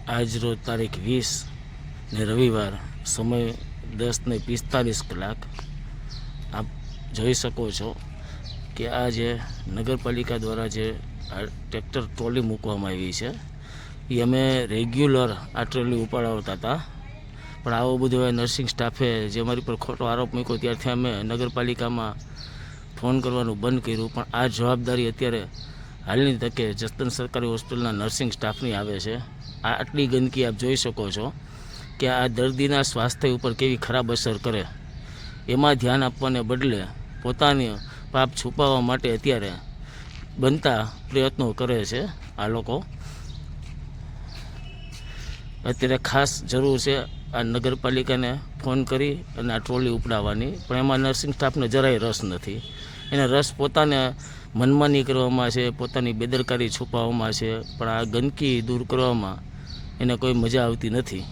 આજ રોજ તારીખ 20 ને રવિવાર, સમય 10:45 આપ જોઈ શકો છો કે આ જે નગરપાલિકા દ્વારા જે આ ટ્રેક્ટર ટ્રોલી મૂકવામાં આવી છે એ અમે રેગ્યુલર આ ટ્રોલી ઉપાડાવતા હતા, પણ આવો બધો નર્સિંગ સ્ટાફે જે અમારી પર ખોટો આરોપ મૂક્યો ત્યારથી અમે નગરપાલિકામાં ફોન કરવાનું બંધ કર્યું. પણ આ જવાબદારી અત્યારે હાલની તકે જસદણ સરકારી હોસ્પિટલના નર્સિંગ સ્ટાફની આવે છે. આ આટલી ગંદકી આપ જોઈ શકો છો કે આ દર્દીના સ્વાસ્થ્ય ઉપર કેવી ખરાબ અસર કરે, એમાં ધ્યાન આપવાને બદલે પોતાની પાપ છુપાવવા માટે અત્યારે બનતા પ્રયત્નો કરે છે આ લોકો. અત્યારે ખાસ જરૂર છે આ નગરપાલિકાને ફોન કરી અને આ ટ્રોલી ઉપડાવવાની, પણ એમાં નર્સિંગ સ્ટાફને જરાય રસ નથી. એને રસ પોતાને મનમાની કરવામાં છે, પોતાની બેદરકારી છુપાવવામાં છે, પણ આ ગંદકી દૂર કરવામાં એને કોઈ મજા આવતી નથી.